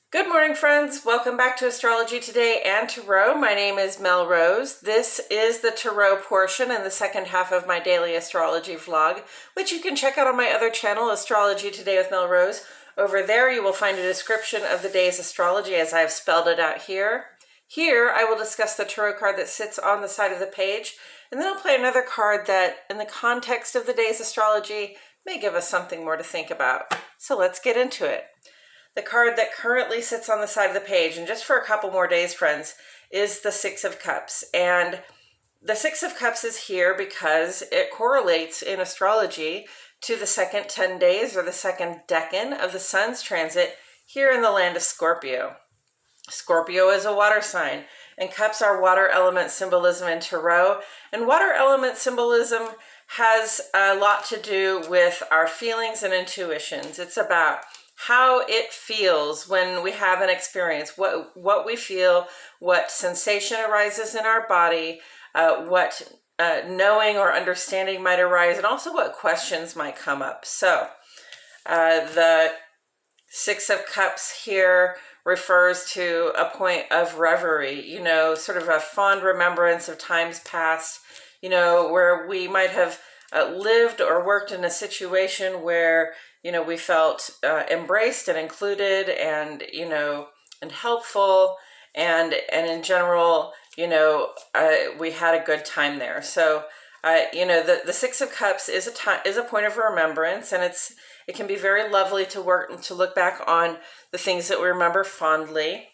Good morning, friends. Welcome back to Astrology Today and Tarot. My name is Mel Rose. This is the Tarot portion and the second half of my daily astrology vlog, which you can check out on my other channel, Astrology Today with Mel Rose. Over there, you will find a description of the day's astrology as I've spelled it out here. Here, I will discuss the tarot card that sits on the side of the page, and then I'll play another card that, in the context of the day's astrology, may give us something more to think about. So let's get into it. The card that currently sits on the side of the page, and just for a couple more days, friends, is the Six of Cups. And the Six of Cups is here because it correlates in astrology to the second 10 days or the second decan of the sun's transit here in the land of Scorpio. Scorpio is a water sign, and cups are water element symbolism in tarot. And water element symbolism has a lot to do with our feelings and intuitions. It's about how it feels when we have an experience, what we feel, what sensation arises in our body, what knowing or understanding might arise, and also what questions might come up. So the Six of Cups here refers to a point of reverie, sort of a fond remembrance of times past, where we might have lived or worked in a situation where we felt embraced and included and, and helpful. And in general, we had a good time there. So, the Six of Cups is a point of remembrance, and it can be very lovely to look back on the things that we remember fondly.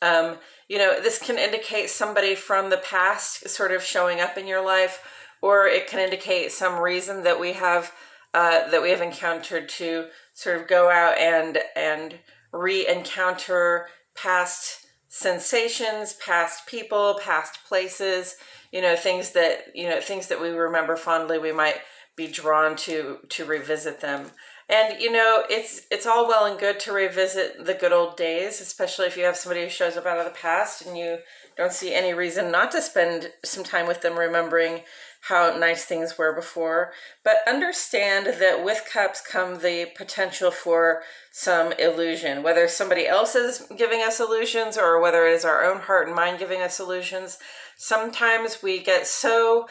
This can indicate somebody from the past sort of showing up in your life, or it can indicate some reason that we have encountered to sort of go out and re-encounter past sensations, past people, past places, things that we remember fondly. We might be drawn to revisit them. And it's all well and good to revisit the good old days, especially if you have somebody who shows up out of the past and you don't see any reason not to spend some time with them remembering how nice things were before. But understand that with cups come the potential for some illusion, whether somebody else is giving us illusions or whether it is our own heart and mind giving us illusions. Sometimes we get so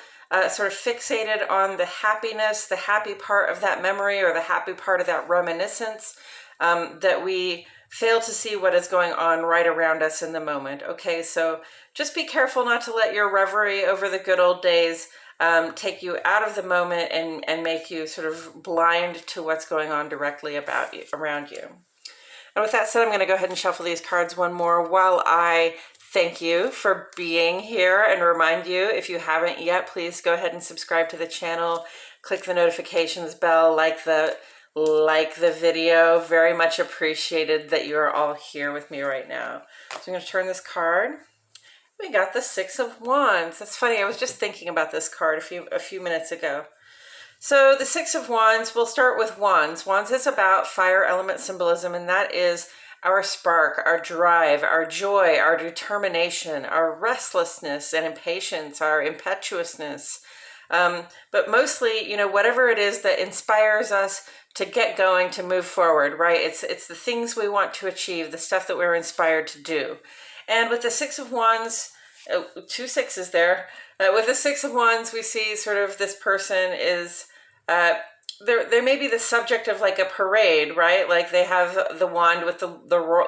sort of fixated on the happiness, the happy part of that memory or the happy part of that reminiscence, that we fail to see what is going on right around us in the moment. Okay, so just be careful not to let your reverie over the good old days take you out of the moment and make you sort of blind to what's going on directly around you. And with that said, I'm going to go ahead and shuffle these cards one more while I thank you for being here and remind you, if you haven't yet, please go ahead and subscribe to the channel, click the notifications bell, like the video. Very much appreciated that you are all here with me right now. So I'm going to turn this card. We got the Six of Wands. That's funny. I was just thinking about this card a few minutes ago. So the Six of Wands, we'll start with Wands. Wands is about fire element symbolism, and that is our spark, our drive, our joy, our determination, our restlessness and impatience, our impetuousness. But mostly, whatever it is that inspires us to get going, to move forward, right? It's the things we want to achieve, the stuff that we're inspired to do. And with the Six of Wands, two sixes there. With the Six of Wands, we see sort of this person is, they may be the subject of like a parade, right? Like they have the wand with the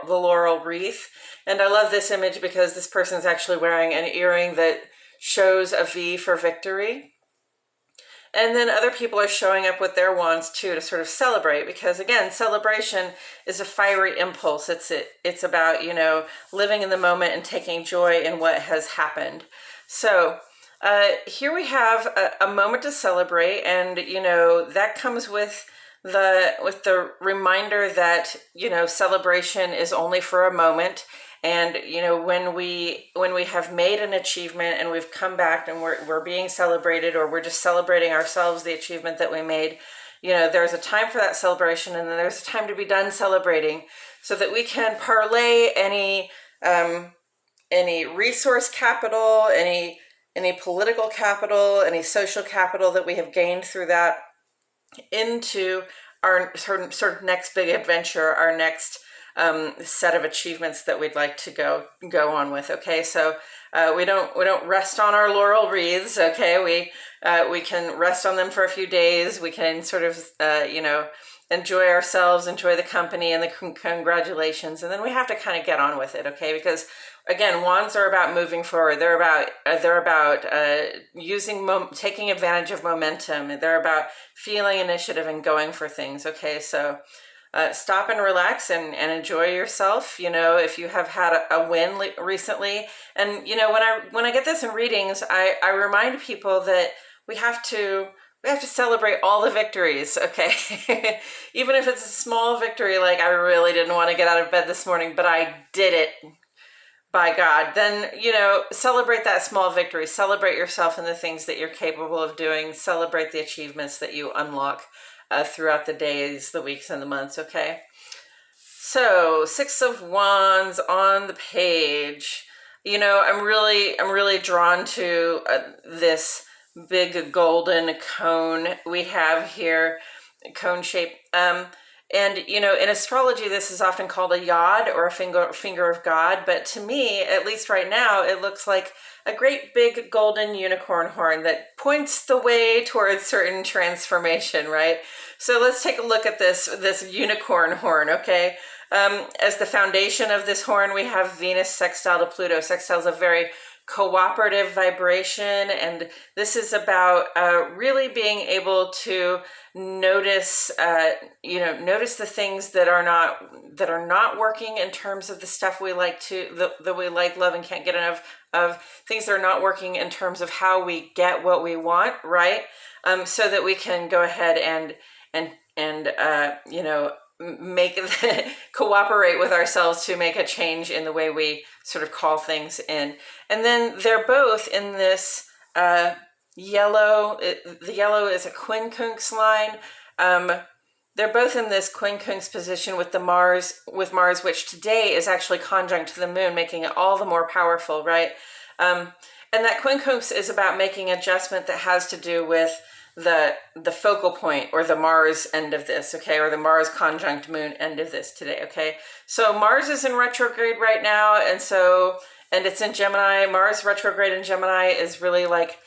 laurel wreath. And I love this image because this person is actually wearing an earring that shows a V for victory. And then other people are showing up with their wands too to sort of celebrate, because again, celebration is a fiery impulse. It's about, living in the moment and taking joy in what has happened. So here we have a moment to celebrate, and that comes with the reminder that celebration is only for a moment. And when we have made an achievement and we've come back and we're being celebrated, or we're just celebrating ourselves, the achievement that we made, there's a time for that celebration, and then there's a time to be done celebrating, so that we can parlay any resource capital, any political capital, any social capital that we have gained through that into our sort of next big adventure, our next set of achievements that we'd like to go on with. Okay, so we don't rest on our laurel wreaths. Okay, we can rest on them for a few days. We can sort of enjoy ourselves, enjoy the company and the congratulations, and then we have to kind of get on with it. Okay, because again, wands are about moving forward. They're about taking advantage of momentum. They're about feeling initiative and going for things. Okay, so stop and relax and enjoy yourself. If you have had a win recently, and when I get this in readings, I remind people that we have to celebrate all the victories. Okay, even if it's a small victory, like I really didn't want to get out of bed this morning, but I did it. By God, then, celebrate that small victory. Celebrate yourself and the things that you're capable of doing. Celebrate the achievements that you unlock throughout the days, the weeks, and the months, okay? So, Six of Wands on the page. I'm really drawn to this big golden cone we have here, cone shape. And, in astrology, this is often called a yod or a finger of God. But to me, at least right now, it looks like a great big golden unicorn horn that points the way towards certain transformation, right? So let's take a look at this unicorn horn, okay? As the foundation of this horn, we have Venus sextile to Pluto. Sextile is a very cooperative vibration, and this is about really being able to notice the things that are not working in terms of the stuff we like that we like, love, and can't get enough of, things that are not working in terms of how we get what we want, right? So that we can go ahead and make cooperate with ourselves to make a change in the way we sort of call things in. And then they're both in this yellow. The yellow is a quincunx line. They're both in this quincunx position with Mars, which today is actually conjunct to the moon, making it all the more powerful, right? And that quincunx is about making adjustment that has to do with the focal point, or the Mars end of this, okay, or the Mars conjunct moon end of this today, okay? So Mars is in retrograde right now, and it's in Gemini. Mars retrograde in Gemini is really like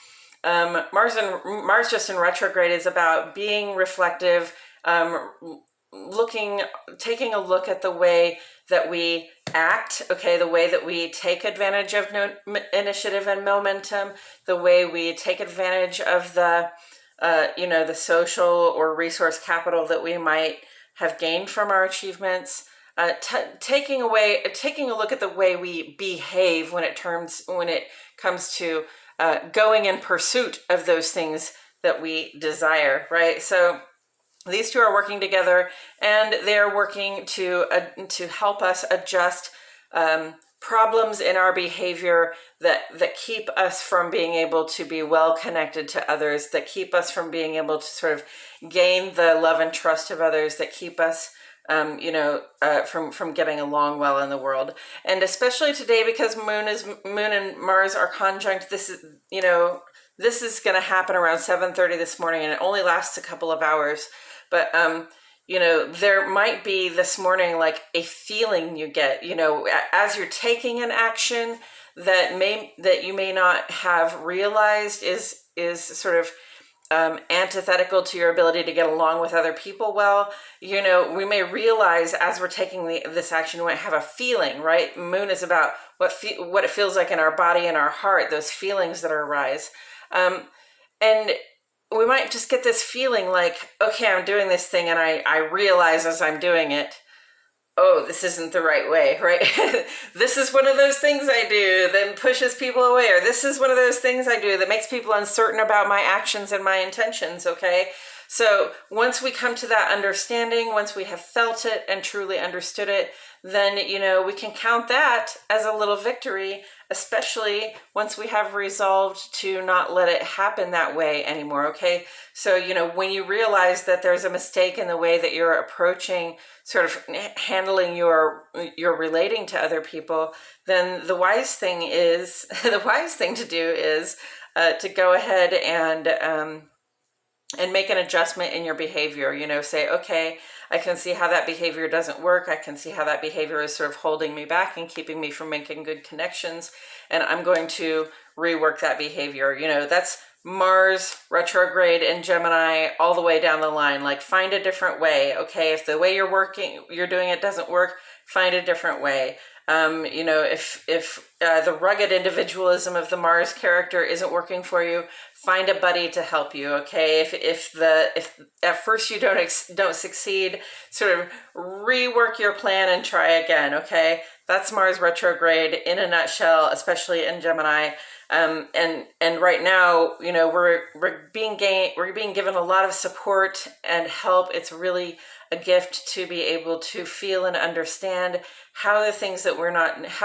Mars just in retrograde is about being reflective, taking a look at the way that we act, okay, the way that we take advantage of initiative and momentum, the way we take advantage of the social or resource capital that we might have gained from our achievements, taking a look at the way we behave when it comes to going in pursuit of those things that we desire, right? So these two are working together, and they're working to help us adjust problems in our behavior that keep us from being able to be well connected to others, that keep us from being able to sort of gain the love and trust of others, that keep us from getting along well in the world. And especially today, because Moon and Mars are conjunct, this is going to happen around 7:30 this morning, and it only lasts a couple of hours. But there might be this morning like a feeling you get, as you're taking an action that you may not have realized is sort of antithetical to your ability to get along with other people well. We may realize as we're taking this action, we might have a feeling, right? Moon is about what it feels like in our body and our heart, those feelings that arise. And we might just get this feeling like, okay, I'm doing this thing, and I realize as I'm doing it, oh, this isn't the right way, right? This is one of those things I do that pushes people away, or this is one of those things I do that makes people uncertain about my actions and my intentions, okay? So once we come to that understanding, once we have felt it and truly understood it, then, we can count that as a little victory, especially once we have resolved to not let it happen that way anymore, okay? So, when you realize that there's a mistake in the way that you're approaching, sort of handling your relating to other people, then the wise thing to do is to go ahead and and make an adjustment in your behavior. You know, say, okay, I can see how that behavior doesn't work. I can see how that behavior is sort of holding me back and keeping me from making good connections. And I'm going to rework that behavior. You know, that's Mars retrograde in Gemini all the way down the line. Like, find a different way. Okay, if the way you're doing it doesn't work, find a different way. You know, if the rugged individualism of the Mars character isn't working for you, find a buddy to help you. Okay, if at first you don't succeed, sort of rework your plan and try again. Okay, that's Mars retrograde in a nutshell, especially in Gemini. And right now, you know, we're being given a lot of support and help. It's really a gift to be able to feel and understand how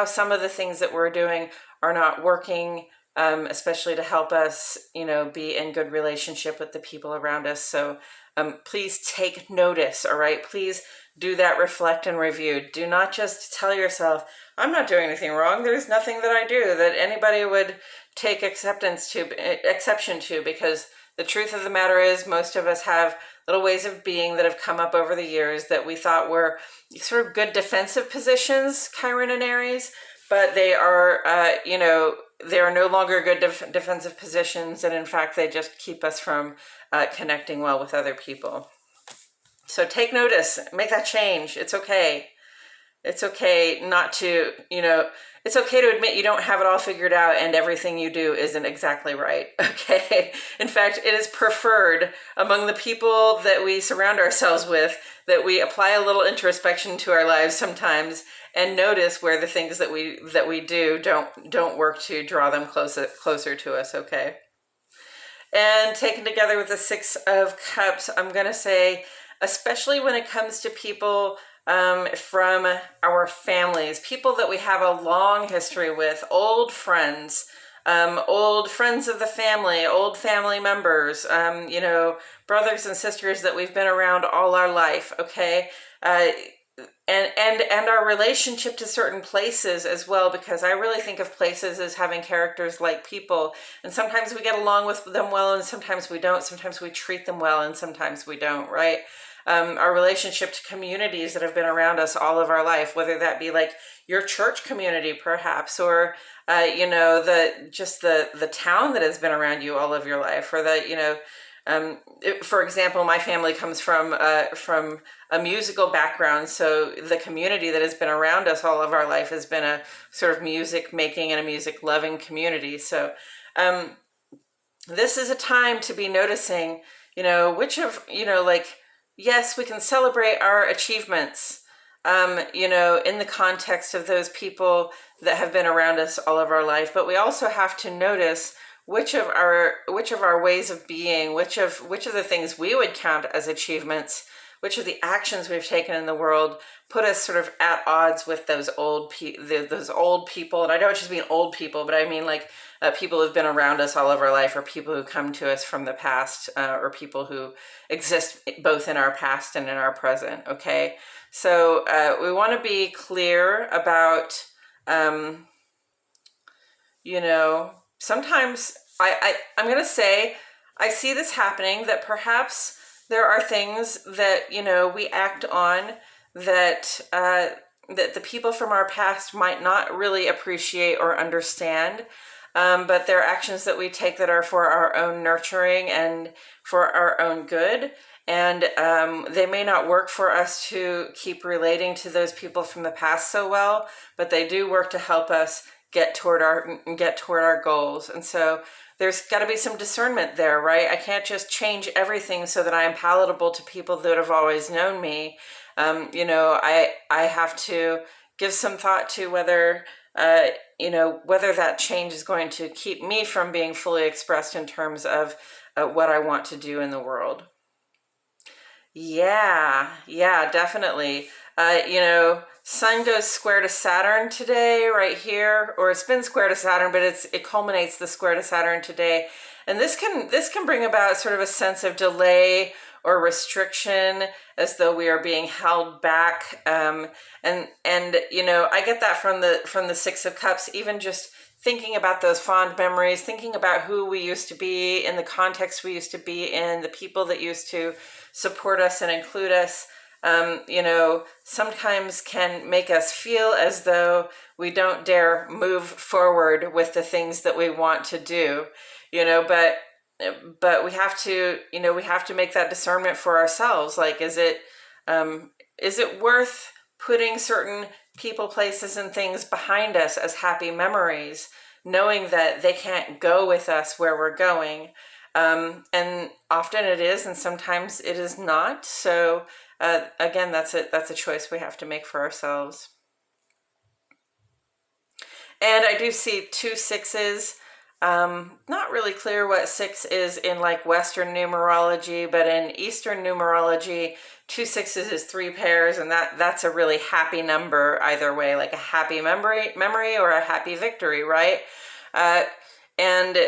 some of the things that we're doing are not working, especially to help us, you know, be in good relationship with the people around us. So please take notice, all right? Please do that, reflect and review. Do not just tell yourself, I'm not doing anything wrong. There's nothing that I do that anybody would take exception to, because the truth of the matter is most of us have little ways of being that have come up over the years that we thought were sort of good defensive positions, Chiron and Aries, but they are, you know, they are no longer good defensive positions, and in fact, they just keep us from connecting well with other people. So take notice, make that change. It's okay. It's okay not to, you know, it's okay to admit you don't have it all figured out and everything you do isn't exactly right, okay? In fact, it is preferred among the people that we surround ourselves with that we apply a little introspection to our lives sometimes and notice where the things that we do don't work to draw them closer to us, okay? And taken together with the Six of Cups, I'm going to say, especially when it comes to people from our families, people that we have a long history with, old friends of the family, old family members, you know, brothers and sisters that we've been around all our life, okay? And our relationship to certain places as well, because I really think of places as having characters like people, and sometimes we get along with them well and sometimes we don't. Sometimes we treat them well and sometimes we don't, right? Our relationship to communities that have been around us all of our life, whether that be like your church community perhaps, or you know, the town that has been around you all of your life, or the, you know, for example, my family comes from a musical background, so the community that has been around us all of our life has been a sort of music making and a music loving community. So this is a time to be noticing, you know, which of, you know, like, yes, we can celebrate our achievements, you know, in the context of those people that have been around us all of our life, but we also have to notice which of our ways of being, which of the things we would count as achievements, which of the actions we've taken in the world put us sort of at odds with those old people. And I don't just mean old people, but I mean like people who've been around us all of our life, or people who come to us from the past, or people who exist both in our past and in our present. Okay, so we want to be clear about, you know, sometimes I'm going to say I see this happening, that perhaps there are things that, you know, we act on that that the people from our past might not really appreciate or understand, but they're actions that we take that are for our own nurturing and for our own good. And they may not work for us to keep relating to those people from the past so well, but they do work to help us get toward our goals. And so there's got to be some discernment there, right? I can't just change everything so that I am palatable to people that have always known me. You know, I have to give some thought to whether, you know, whether that change is going to keep me from being fully expressed in terms of what I want to do in the world. Yeah, definitely. You know, Sun goes square to Saturn today, right here, or it's been square to Saturn, but it culminates the square to Saturn today, and this can bring about sort of a sense of delay or restriction, as though we are being held back. And you know, I get that from the Six of Cups. Even just thinking about those fond memories, thinking about who we used to be in the context we used to be in, the people that used to support us and include us, sometimes can make us feel as though we don't dare move forward with the things that we want to do, but we have to make that discernment for ourselves. Like, is it worth putting certain people, places, and things behind us as happy memories, knowing that they can't go with us where we're going? And often it is, and sometimes it is not. So again, that's a choice we have to make for ourselves. And I do see 2 6s. Not really clear what 6 is in like Western numerology, but in Eastern numerology, 2 6s is 3 pairs, and that's a really happy number either way, like a happy memory or a happy victory, right? And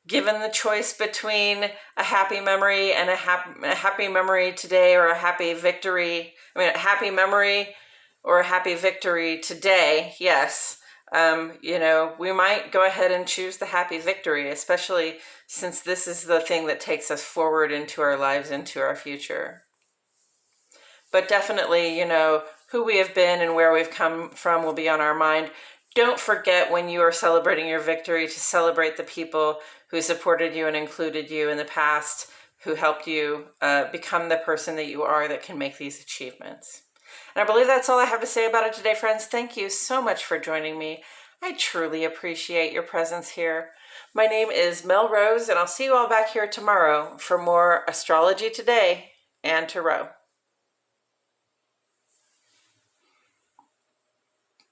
given the choice between a happy memory and a happy memory today, or a happy victory, a happy memory or a happy victory today, yes. We might go ahead and choose the happy victory, especially since this is the thing that takes us forward into our lives, into our future. But definitely, who we have been and where we've come from will be on our mind. Don't forget, when you are celebrating your victory, to celebrate the people who supported you and included you in the past, who helped you become the person that you are that can make these achievements. And I believe that's all I have to say about it today, friends. Thank you so much for joining me. I truly appreciate your presence here. My name is Mel Rose, and I'll see you all back here tomorrow for more Astrology Today and Tarot.